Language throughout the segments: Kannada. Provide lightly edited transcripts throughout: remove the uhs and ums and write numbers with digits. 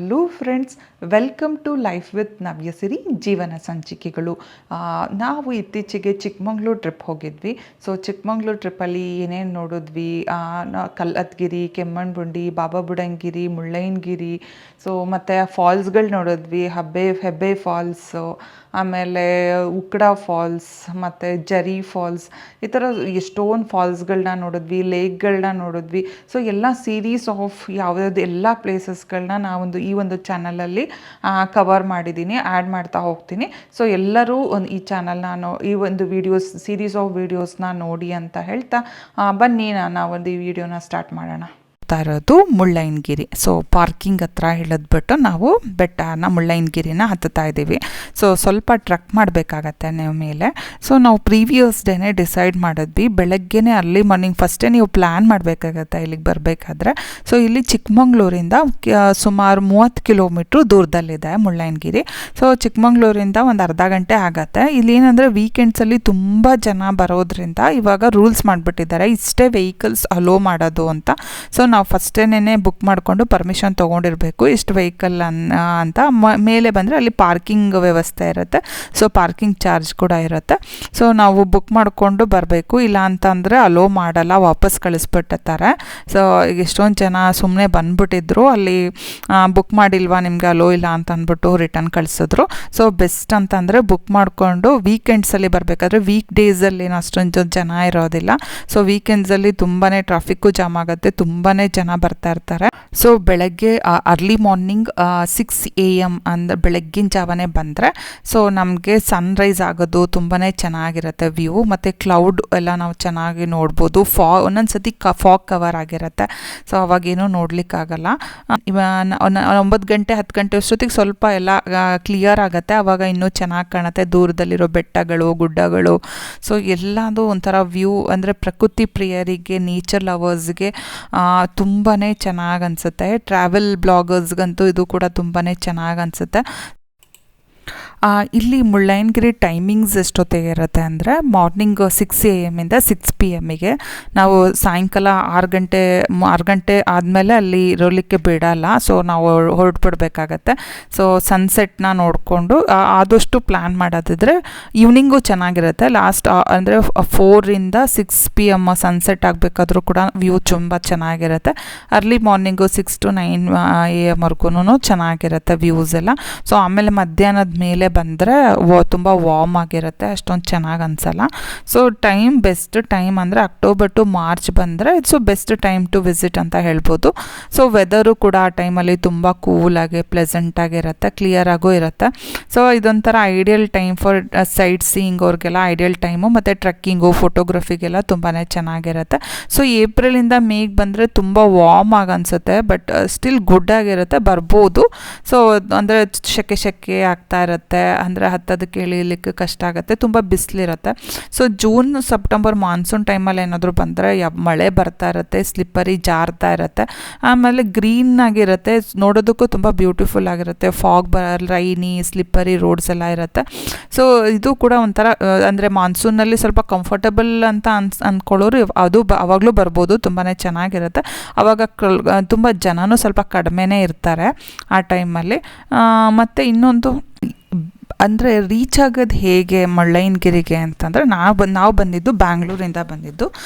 Hello friends, welcome to life with Navyasiri ಜೀವನ ಸಂಚಿಕೆಗಳು. ನಾವು ಇತ್ತೀಚೆಗೆ ಚಿಕ್ಕಮಂಗ್ಳೂರು ಟ್ರಿಪ್ ಹೋಗಿದ್ವಿ. ಸೊ ಚಿಕ್ಕಮಂಗ್ಳೂರು ಟ್ರಿಪ್ಪಲ್ಲಿ ಏನೇನು ನೋಡಿದ್ವಿ, ಕಲ್ಲತ್ಗಿರಿ, ಕೆಮ್ಮಣ್ಣುಗುಂಡಿ, ಬಾಬಾ ಬುಡನ್ಗಿರಿ, ಮುಳ್ಳಯ್ಯನಗಿರಿ, ಸೊ ಮತ್ತು ಫಾಲ್ಸ್ಗಳು ನೋಡಿದ್ವಿ. ಹೆಬ್ಬೆ ಫಾಲ್ಸು, ಆಮೇಲೆ ಉಕ್ಕಡ ಫಾಲ್ಸ್, ಮತ್ತು ಜರಿ ಫಾಲ್ಸ್, ಈ ಥರ ಎಷ್ಟೊಂದು ಫಾಲ್ಸ್ಗಳನ್ನ ನೋಡಿದ್ವಿ, ಲೇಕ್ಗಳನ್ನ ನೋಡಿದ್ವಿ. ಸೊ ಎಲ್ಲ ಸೀರೀಸ್ ಆಫ್ ಯಾವುದಾದ್ರು ಎಲ್ಲ ಪ್ಲೇಸಸ್ಗಳನ್ನ ನಾವೊಂದು ಈ ಒಂದು ಚಾನಲಲ್ಲಿ ಕವರ್ ಮಾಡಿದ್ದೀನಿ, ಆ್ಯಡ್ ಮಾಡ್ತಾ ಹೋಗ್ತೀನಿ. ಸೊ ಎಲ್ಲರೂ ಈ ಚಾನಲ್ನ ಈ ಒಂದು ಸೀರೀಸ್ ಆಫ್ ವೀಡಿಯೋಸ್ನ ನೋಡಿ ಅಂತ ಹೇಳ್ತಾ ಬನ್ನಿ ನಾವೊಂದು ಈ ವಿಡಿಯೋನ ಸ್ಟಾರ್ಟ್ ಮಾಡೋಣ. ಇರೋದು ಮುಳ್ಳಯ್ಯನಗಿರಿ. ಸೊ ಪಾರ್ಕಿಂಗ್ ಹತ್ರ ಇಳಿದ್ಬಿಟ್ಟು ನಾವು ಮುಳ್ಳಯ್ಯನಗಿರಿನ ಹತ್ತುತ್ತಾ ಇದ್ದೀವಿ. ಸೊ ಸ್ವಲ್ಪ ಟ್ರಕ್ ಮಾಡಬೇಕಾಗತ್ತೆ ನೀವು ಮೇಲೆ. ಸೊ ನಾವು ಪ್ರೀವಿಯಸ್ ಡೇನೇ ಡಿಸೈಡ್ ಮಾಡಿದ್ವಿ, ಬೆಳಗ್ಗೆನೇ ಅರ್ಲಿ ಮಾರ್ನಿಂಗ್ ಫಸ್ಟೇ ನೀವು ಪ್ಲ್ಯಾನ್ ಮಾಡಬೇಕಾಗತ್ತೆ ಇಲ್ಲಿಗೆ ಬರಬೇಕಾದ್ರೆ. ಸೊ ಇಲ್ಲಿ ಚಿಕ್ಕಮಂಗ್ಳೂರಿಂದ ಸುಮಾರು 30 ಕಿಲೋಮೀಟ್ರ್ ದೂರದಲ್ಲಿದೆ ಮುಳ್ಳಯ್ಯನಗಿರಿ. ಸೊ ಚಿಕ್ಕಮಂಗ್ಳೂರಿಂದ ಒಂದು ಅರ್ಧ ಗಂಟೆ ಆಗತ್ತೆ. ಇಲ್ಲಿ ಏನಂದರೆ ವೀಕೆಂಡ್ಸಲ್ಲಿ ತುಂಬ ಜನ ಬರೋದ್ರಿಂದ ಇವಾಗ ರೂಲ್ಸ್ ಮಾಡಿಬಿಟ್ಟಿದ್ದಾರೆ, ಇಷ್ಟೇ ವೆಹಿಕಲ್ಸ್ ಅಲೋ ಮಾಡೋದು ಅಂತ. ಸೊ ನಾವು ಫಸ್ಟೇನೇ ಬುಕ್ ಮಾಡಿಕೊಂಡು ಪರ್ಮಿಷನ್ ತೊಗೊಂಡಿರಬೇಕು ಇಷ್ಟು ವೆಹಿಕಲ್ ಅಂತ. ಮೇಲೆ ಬಂದರೆ ಅಲ್ಲಿ ಪಾರ್ಕಿಂಗ್ ವ್ಯವಸ್ಥೆ ಇರುತ್ತೆ, ಸೊ ಪಾರ್ಕಿಂಗ್ ಚಾರ್ಜ್ ಕೂಡ ಇರುತ್ತೆ. ಸೊ ನಾವು ಬುಕ್ ಮಾಡಿಕೊಂಡು ಬರಬೇಕು, ಇಲ್ಲ ಅಂತಂದರೆ ಅಲೋ ಮಾಡಲ್ಲ, ವಾಪಸ್ ಕಳಿಸ್ಬಿಟ್ಟಿರ್ತಾರೆ. ಸೊ ಈಗ ಎಷ್ಟೊಂದು ಜನ ಸುಮ್ಮನೆ ಬಂದ್ಬಿಟ್ಟಿದ್ರು, ಅಲ್ಲಿ ಬುಕ್ ಮಾಡಿಲ್ವಾ ನಿಮಗೆ ಅಲೋ ಇಲ್ಲ ಅಂತ ಅಂದ್ಬಿಟ್ಟು ರಿಟರ್ನ್ ಕಳಿಸಿದ್ರು. ಸೊ ಬೆಸ್ಟ್ ಅಂತಂದರೆ ಬುಕ್ ಮಾಡಿಕೊಂಡು ವೀಕೆಂಡ್ಸಲ್ಲಿ ಬರಬೇಕಾದ್ರೆ, ವೀಕ್ ಡೇಸಲ್ಲಿ ಏನು ಅಷ್ಟೊಂದು ಜನ ಇರೋದಿಲ್ಲ. ಸೊ ವೀಕೆಂಡ್ಸಲ್ಲಿ ತುಂಬಾ ಟ್ರಾಫಿಕ್ಕು ಜಾಮ್ ಆಗುತ್ತೆ, ತುಂಬಾ ಜನ ಬರ್ತಾ ಇರ್ತಾರೆ. ಸೊ ಬೆಳಗ್ಗೆ ಅರ್ಲಿ ಮಾರ್ನಿಂಗ್ 6 AM ಅಂದರೆ ಬೆಳಗ್ಗಿನ ಜಾವನೇ ಬಂದರೆ ಸೊ ನಮಗೆ ಸನ್ರೈಸ್ ಆಗೋದು ತುಂಬಾ ಚೆನ್ನಾಗಿರುತ್ತೆ ವ್ಯೂ, ಮತ್ತು ಕ್ಲೌಡ್ ಎಲ್ಲ ನಾವು ಚೆನ್ನಾಗಿ ನೋಡ್ಬೋದು. ಒಂದೊಂದು ಸತಿ ಫಾಗ್ ಕವರ್ ಆಗಿರುತ್ತೆ, ಸೊ ಅವಾಗೇನೂ ನೋಡ್ಲಿಕ್ಕಾಗಲ್ಲ. 9 ಗಂಟೆ 10 ಗಂಟೆ ಅಷ್ಟೊತ್ತಿಗೆ ಸ್ವಲ್ಪ ಎಲ್ಲ ಕ್ಲಿಯರ್ ಆಗುತ್ತೆ, ಆವಾಗ ಇನ್ನೂ ಚೆನ್ನಾಗಿ ಕಾಣುತ್ತೆ ದೂರದಲ್ಲಿರೋ ಬೆಟ್ಟಗಳು, ಗುಡ್ಡಗಳು. ಸೊ ಎಲ್ಲದು ಒಂಥರ ವ್ಯೂ ಅಂದರೆ ಪ್ರಕೃತಿ ಪ್ರಿಯರಿಗೆ, ನೇಚರ್ ಲವರ್ಸ್ಗೆ ತುಂಬಾ ಚೆನ್ನಾಗಿ ಅನಿಸುತ್ತೆ. ಟ್ರಾವೆಲ್ ಬ್ಲಾಗರ್ಸ್ಗಂತೂ ಇದು ಕೂಡ ತುಂಬಾ ಚೆನ್ನಾಗಿ ಅನಿಸುತ್ತೆ. ಇಲ್ಲಿ ಮುಳ್ಳಯ್ಯನಗಿರಿ ಟೈಮಿಂಗ್ಸ್ ಎಷ್ಟೊತ್ತಿಗೆ ಇರುತ್ತೆ ಅಂದರೆ ಮಾರ್ನಿಂಗ್ 6 AM ಇಂದ 6 PM ನಾವು ಸಾಯಂಕಾಲ 6 ಗಂಟೆ ಆದಮೇಲೆ ಅಲ್ಲಿ ಇರೋಲಿಕ್ಕೆ ಬಿಡಲ್ಲ. ಸೊ ನಾವು ಹೊರಟ್ಬಿಡ್ಬೇಕಾಗತ್ತೆ. ಸೊ ಸನ್ಸೆಟ್ನ ನೋಡಿಕೊಂಡು ಆದಷ್ಟು ಪ್ಲ್ಯಾನ್ ಮಾಡೋದಿದ್ರೆ ಈವ್ನಿಂಗು ಚೆನ್ನಾಗಿರುತ್ತೆ. ಲಾಸ್ಟ್ ಅಂದರೆ 4 ಇಂದ 6 PM ಸನ್ಸೆಟ್ ಆಗಬೇಕಾದ್ರೂ ಕೂಡ ವ್ಯೂ ತುಂಬ ಚೆನ್ನಾಗಿರುತ್ತೆ. ಅರ್ಲಿ ಮಾರ್ನಿಂಗು 6 to 9 AM ಚೆನ್ನಾಗಿರುತ್ತೆ ವ್ಯೂಸ್ ಎಲ್ಲ. ಸೊ ಆಮೇಲೆ ಮಧ್ಯಾಹ್ನದ ಮೇಲೆ ಬಂದರೆ ತುಂಬ ವಾರ್ಮ್ ಆಗಿರುತ್ತೆ, ಅಷ್ಟೊಂದು ಚೆನ್ನಾಗಿ ಅನಿಸಲ್ಲ. ಸೊ ಬೆಸ್ಟ್ ಟೈಮ್ ಅಂದರೆ ಅಕ್ಟೋಬರ್ ಟು ಮಾರ್ಚ್ ಬಂದರೆ it's best time to visit ಅಂತ ಹೇಳ್ಬೋದು. ಸೊ ವೆದರು ಕೂಡ ಆ ಟೈಮಲ್ಲಿ ತುಂಬ ಕೂಲಾಗಿ ಪ್ಲೆಸೆಂಟಾಗಿರುತ್ತೆ, ಕ್ಲಿಯರಾಗೂ ಇರುತ್ತೆ. ಸೊ ಇದೊಂಥರ ideal time for site seeing ಅವ್ರಿಗೆಲ್ಲ ಐಡಿಯಲ್ ಟೈಮು, ಮತ್ತು ಟ್ರೆಕ್ಕಿಂಗು, ಫೋಟೋಗ್ರಫಿಗೆಲ್ಲ ತುಂಬಾ ಚೆನ್ನಾಗಿರುತ್ತೆ. ಸೊ ಏಪ್ರಿಲಿಂದ ಮೇಗೆ ಬಂದರೆ ತುಂಬ ವಾರ್ಮ್ ಆಗಿ ಅನಿಸುತ್ತೆ, ಬಟ್ ಸ್ಟಿಲ್ ಗುಡ್ ಆಗಿರುತ್ತೆ, ಬರ್ಬೋದು. ಸೊ ಅಂದರೆ ಸೆಕೆ ಆಗ್ತಾ ಇರುತ್ತೆ, ಅಂದರೆ ಹತ್ತೋದಕ್ಕೆ ಇಳಿಲಿಕ್ಕೆ ಕಷ್ಟ ಆಗುತ್ತೆ, ತುಂಬ ಬಿಸಿಲಿರುತ್ತೆ. ಸೊ ಜೂನ್ ಸೆಪ್ಟೆಂಬರ್ ಮಾನ್ಸೂನ್ ಟೈಮಲ್ಲಿ ಏನಾದರೂ ಬಂದರೆ ಮಳೆ ಬರ್ತಾ ಇರುತ್ತೆ, ಸ್ಲಿಪ್ಪರಿ ಜಾರ್ತಾ ಇರುತ್ತೆ, ಆಮೇಲೆ ಗ್ರೀನ್ ಆಗಿರುತ್ತೆ, ನೋಡೋದಕ್ಕೂ ತುಂಬ ಬ್ಯೂಟಿಫುಲ್ ಆಗಿರುತ್ತೆ. ರೈನಿ ಸ್ಲಿಪ್ಪರಿ ರೋಡ್ಸ್ ಎಲ್ಲ ಇರುತ್ತೆ. ಸೊ ಇದು ಕೂಡ ಒಂಥರ ಅಂದರೆ ಮಾನ್ಸೂನಲ್ಲಿ ಸ್ವಲ್ಪ ಕಂಫರ್ಟಬಲ್ ಅಂತ ಅಂದ್ಕೊಳ್ಳೋರು ಅದು ಅವಾಗಲೂ ಬರ್ಬೋದು, ತುಂಬಾ ಚೆನ್ನಾಗಿರುತ್ತೆ. ಆವಾಗ ತುಂಬ ಜನನೂ ಸ್ವಲ್ಪ ಕಡಿಮೆನೇ ಇರ್ತಾರೆ ಆ ಟೈಮಲ್ಲಿ. ಮತ್ತು ಇನ್ನೊಂದು ಅಂದರೆ ರೀಚ್ ಆಗೋದು ಹೇಗೆ ಮುಳ್ಳಯ್ಯನಗಿರಿಗೆ ಅಂತಂದರೆ ನಾವು ಬಂದಿದ್ದು ಬ್ಯಾಂಗ್ಳೂರಿಂದ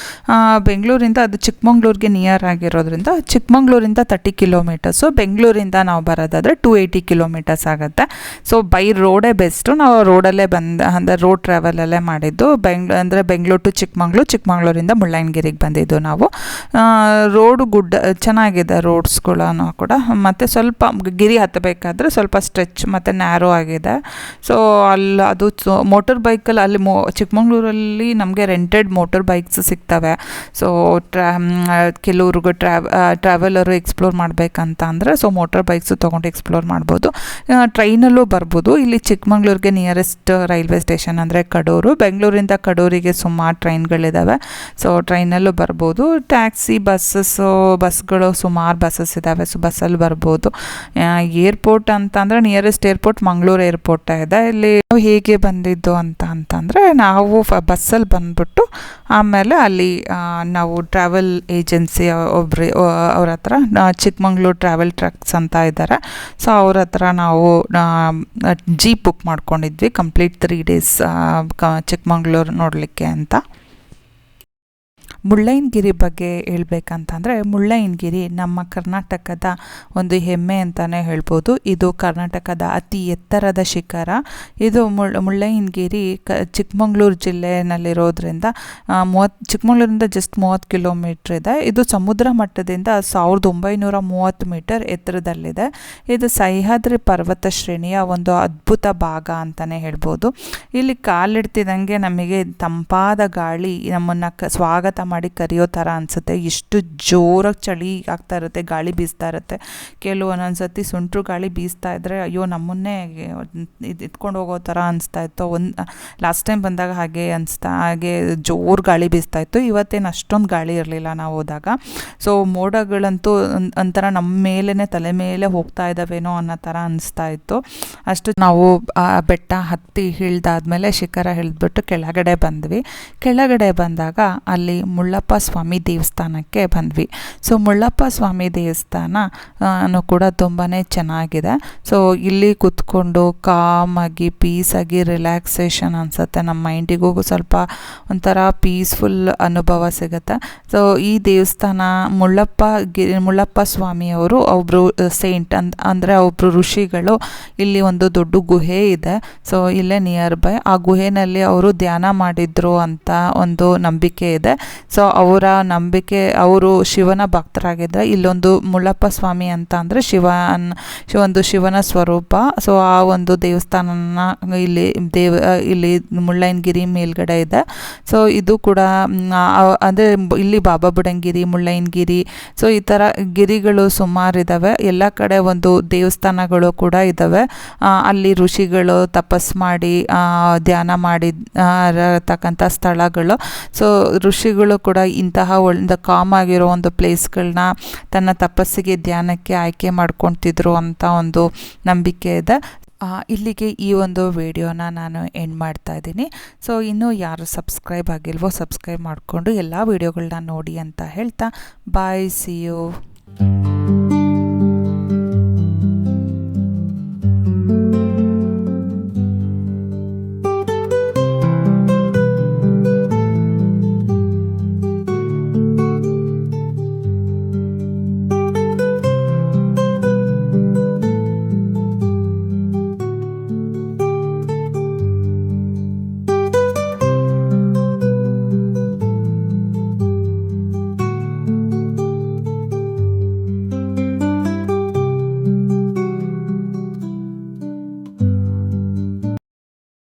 ಬೆಂಗಳೂರಿಂದ ಅದು ಚಿಕ್ಕಮಂಗ್ಳೂರಿಗೆ ನಿಯರ್ ಆಗಿರೋದ್ರಿಂದ ಚಿಕ್ಕಮಂಗ್ಳೂರಿಂದ 30 ಕಿಲೋಮೀಟರ್ಸು, ಬೆಂಗಳೂರಿಂದ ನಾವು ಬರೋದಾದರೆ 280 ಕಿಲೋಮೀಟರ್ಸ್ ಆಗುತ್ತೆ. ಸೊ ಬೈ ರೋಡೇ ಬೆಸ್ಟು. ನಾವು ರೋಡಲ್ಲೇ ಅಂದರೆ ರೋಡ್ ಟ್ರಾವೆಲಲ್ಲೇ ಮಾಡಿದ್ದು. ಬೆಂಗಳೂರು ಟು ಚಿಕ್ಕಮಂಗ್ಳೂರಿಂದ ಮುಳ್ಳಯ್ಯನಗಿರಿಗೆ ಬಂದಿದ್ದು ನಾವು. ರೋಡು ಚೆನ್ನಾಗಿದೆ ರೋಡ್ಸ್ಗಳನ್ನು ಕೂಡ, ಮತ್ತು ಸ್ವಲ್ಪ ಗಿರಿ ಹತ್ತಬೇಕಾದ್ರೆ ಸ್ವಲ್ಪ ಸ್ಟ್ರೆಚ್ ಮತ್ತು ನ್ಯಾರೋ ಆಗಿದೆ. ಸೊ ಅದು ಮೋಟರ್ ಬೈಕಲ್ಲಿ ಅಲ್ಲಿ ಚಿಕ್ಕಮಂಗ್ಳೂರಲ್ಲಿ ನಮಗೆ ರೆಂಟೆಡ್ ಮೋಟರ್ ಬೈಕ್ಸ್ ಸಿಗ್ತವೆ. ಸೊ ಕೆಲವ್ರಿಗೆ ಟ್ರಾವೆಲರು ಎಕ್ಸ್ಪ್ಲೋರ್ ಮಾಡಬೇಕಂತ ಅಂದರೆ ಸೊ ಮೋಟರ್ ಬೈಕ್ಸು ತೊಗೊಂಡು ಎಕ್ಸ್ಪ್ಲೋರ್ ಮಾಡ್ಬೋದು. ಟ್ರೈನಲ್ಲೂ ಬರ್ಬೋದು. ಇಲ್ಲಿ ಚಿಕ್ಕಮಂಗ್ಳೂರಿಗೆ ನಿಯರೆಸ್ಟ್ ರೈಲ್ವೆ ಸ್ಟೇಷನ್ ಅಂದರೆ ಕಡೂರು. ಬೆಂಗಳೂರಿಂದ ಕಡೂರಿಗೆ ಸುಮಾರು ಟ್ರೈನ್ಗಳಿದ್ದಾವೆ, ಸೊ ಟ್ರೈನಲ್ಲೂ ಬರ್ಬೋದು. ಟ್ಯಾಕ್ಸಿ ಬಸ್ಗಳು ಸುಮಾರು ಬಸ್ಸಸ್ ಇದ್ದಾವೆ, ಸೊ ಬಸ್ಸಲ್ಲಿ ಬರ್ಬೋದು. ಏರ್ಪೋರ್ಟ್ ಅಂತಂದರೆ ನಿಯರೆಸ್ಟ್ ಏರ್ಪೋರ್ಟ್ ಮಂಗಳೂರು ಏರ್ಪೋರ್ಟ್ ಇದೆ. ಇದೆ. ಇಲ್ಲಿ ಹೇಗೆ ಬಂದಿದ್ದು ಅಂತಂದರೆ ನಾವು ಬಸ್ಸಲ್ಲಿ ಬಂದ್ಬಿಟ್ಟು ಆಮೇಲೆ ಅಲ್ಲಿ ನಾವು ಟ್ರಾವೆಲ್ ಏಜೆನ್ಸಿ ಅವ್ರ ಹತ್ರ ಚಿಕ್ಕಮಂಗ್ಳೂರು ಟ್ರಾವೆಲ್ ಟ್ರಕ್ಸ್ ಅಂತ ಇದ್ದಾರೆ, ಸೊ ಅವ್ರ ಹತ್ರ ನಾವು ಜೀಪ್ ಬುಕ್ ಮಾಡ್ಕೊಂಡಿದ್ವಿ ಕಂಪ್ಲೀಟ್ 3 days ಚಿಕ್ಕಮಂಗ್ಳೂರು ನೋಡಲಿಕ್ಕೆ ಅಂತ. ಮುಳ್ಳಯ್ಯನಗಿರಿ ಬಗ್ಗೆ ಹೇಳ್ಬೇಕಂತಂದರೆ ಮುಳ್ಳಯ್ಯನಗಿರಿ ನಮ್ಮ ಕರ್ನಾಟಕದ ಒಂದು ಹೆಮ್ಮೆ ಅಂತಲೇ ಹೇಳ್ಬೋದು. ಇದು ಕರ್ನಾಟಕದ ಅತಿ ಎತ್ತರದ ಶಿಖರ. ಇದು ಮುಳ್ಳಯ್ಯನಗಿರಿ ಚಿಕ್ಕಮಂಗ್ಳೂರು ಜಿಲ್ಲೆಯಲ್ಲಿರೋದ್ರಿಂದ ಚಿಕ್ಕಮಂಗ್ಳೂರಿಂದ ಜಸ್ಟ್ 30 ಕಿಲೋಮೀಟ್ರ್ ಇದೆ. ಇದು ಸಮುದ್ರ ಮಟ್ಟದಿಂದ 1930 ಮೀಟರ್ ಎತ್ತರದಲ್ಲಿದೆ. ಇದು ಸಹ್ಯಾದ್ರಿ ಪರ್ವತ ಶ್ರೇಣಿಯ ಒಂದು ಅದ್ಭುತ ಭಾಗ ಅಂತಲೇ ಹೇಳ್ಬೋದು. ಇಲ್ಲಿ ಕಾಲಿಡ್ತಿದ್ದಂಗೆ ನಮಗೆ ತಂಪಾದ ಗಾಳಿ ನಮ್ಮನ್ನು ಸ್ವಾಗತ ಮಾಡಿ ಕರೆಯೋ ಥರ ಅನಿಸುತ್ತೆ. ಎಷ್ಟು ಜೋರಾಗಿ ಚಳಿ ಆಗ್ತಾ ಇರುತ್ತೆ, ಗಾಳಿ ಬೀಸ್ತಾ ಇರುತ್ತೆ. ಒಂದೊಂದು ಸತಿ ಸುಂಟ್ರು ಗಾಳಿ ಬೀಸ್ತಾ ಇದ್ದರೆ ಅಯ್ಯೋ ನಮ್ಮನ್ನೇ ಎತ್ಕೊಂಡು ಹೋಗೋ ಥರ ಅನಿಸ್ತಾ ಇತ್ತು. ಲಾಸ್ಟ್ ಟೈಮ್ ಬಂದಾಗ ಹಾಗೆ ಜೋರು ಗಾಳಿ ಬೀಸ್ತಾ ಇತ್ತು. ಇವತ್ತೇನು ಅಷ್ಟೊಂದು ಗಾಳಿ ಇರಲಿಲ್ಲ ನಾವು ಹೋದಾಗ. ಸೊ ಮೋಡಗಳಂತೂ ಒಂಥರ ನಮ್ಮ ಮೇಲೇ ತಲೆ ಮೇಲೆ ಹೋಗ್ತಾ ಇದ್ದಾವೇನೋ ಅನ್ನೋ ಥರ ಅನಿಸ್ತಾ ಇತ್ತು. ಅಷ್ಟು ನಾವು ಬೆಟ್ಟ ಹತ್ತಿ ಇಳಿದಾದ್ಮೇಲೆ ಶಿಖರ ಇಳಿದ್ಬಿಟ್ಟು ಕೆಳಗಡೆ ಬಂದ್ವಿ. ಕೆಳಗಡೆ ಬಂದಾಗ ಅಲ್ಲಿ ಮುಳ್ಳಪ್ಪ ಸ್ವಾಮಿ ದೇವಸ್ಥಾನಕ್ಕೆ ಬಂದ್ವಿ. ಸೊ ಮುಳ್ಳಪ್ಪ ಸ್ವಾಮಿ ದೇವಸ್ಥಾನ ಕೂಡ ತುಂಬಾ ಚೆನ್ನಾಗಿದೆ. ಸೊ ಇಲ್ಲಿ ಕೂತ್ಕೊಂಡು ಕಾಮಾಗಿ ಪೀಸಾಗಿ ರಿಲ್ಯಾಕ್ಸೇಷನ್ ಅನಿಸುತ್ತೆ. ನಮ್ಮ ಮೈಂಡಿಗೂ ಸ್ವಲ್ಪ ಒಂಥರ ಪೀಸ್ಫುಲ್ ಅನುಭವ ಸಿಗುತ್ತೆ. ಸೊ ಈ ದೇವಸ್ಥಾನ ಮುಳ್ಳಪ್ಪ ಸ್ವಾಮಿಯವರು ಒಬ್ಬರು ಸೇಂಟ್ ಅಂದರೆ ಒಬ್ಬರು ಋಷಿಗಳು. ಇಲ್ಲಿ ಒಂದು ದೊಡ್ಡ ಗುಹೆ ಇದೆ. ಸೊ ಇಲ್ಲೇ ನಿಯರ್ ಬೈ ಆ ಗುಹೆನಲ್ಲಿ ಅವರು ಧ್ಯಾನ ಮಾಡಿದ್ರು ಅಂತ ಒಂದು ನಂಬಿಕೆ ಇದೆ. ಸೊ ಅವರ ನಂಬಿಕೆ, ಅವರು ಶಿವನ ಭಕ್ತರಾಗಿದ್ದರೆ ಇಲ್ಲೊಂದು ಮುಳ್ಳಪ್ಪ ಸ್ವಾಮಿ ಅಂತ ಅಂದರೆ ಶಿವನ ಸ್ವರೂಪ. ಸೊ ಆ ಒಂದು ದೇವಸ್ಥಾನನ ಇಲ್ಲಿ ಮುಳ್ಳಯ್ಯನಗಿರಿ ಮೇಲ್ಗಡೆ ಇದೆ. ಸೊ ಇದು ಕೂಡ ಅಂದರೆ ಇಲ್ಲಿ ಬಾಬಾ ಬುಡನ್ಗಿರಿ, ಮುಳ್ಳಯ್ಯನಗಿರಿ, ಸೊ ಈ ಥರ ಗಿರಿಗಳು ಸುಮಾರಿದ್ದಾವೆ. ಎಲ್ಲ ಕಡೆ ಒಂದು ದೇವಸ್ಥಾನಗಳು ಕೂಡ ಇದ್ದಾವೆ. ಅಲ್ಲಿ ಋಷಿಗಳು ತಪಸ್ ಮಾಡಿ ಧ್ಯಾನ ಮಾಡಿರ್ತಕ್ಕಂಥ ಸ್ಥಳಗಳು. ಸೊ ಋಷಿಗಳು ಕೂಡ ಇಂತಹ ಒಂದು ಕಾಮ್ ಆಗಿರೋ ಒಂದು ಪ್ಲೇಸ್ಗಳನ್ನ ತನ್ನ ತಪಸ್ಸಿಗೆ ಧ್ಯಾನಕ್ಕೆ ಆಯ್ಕೆ ಮಾಡ್ಕೊತಿದ್ರು ಅಂತ ಒಂದು ನಂಬಿಕೆ ಇದೆ. ಇಲ್ಲಿಗೆ ಈ ಒಂದು ವಿಡಿಯೋನ ನಾನು ಎಂಡ್ ಮಾಡ್ತಾ ಇದ್ದೀನಿ. ಸೊ ಇನ್ನೂ ಯಾರು ಸಬ್ಸ್ಕ್ರೈಬ್ ಆಗಿಲ್ವೋ ಸಬ್ಸ್ಕ್ರೈಬ್ ಮಾಡಿಕೊಂಡು ಎಲ್ಲ ವಿಡಿಯೋಗಳನ್ನ ನೋಡಿ ಅಂತ ಹೇಳ್ತಾ ಬಾಯ್, ಸಿ ಯು.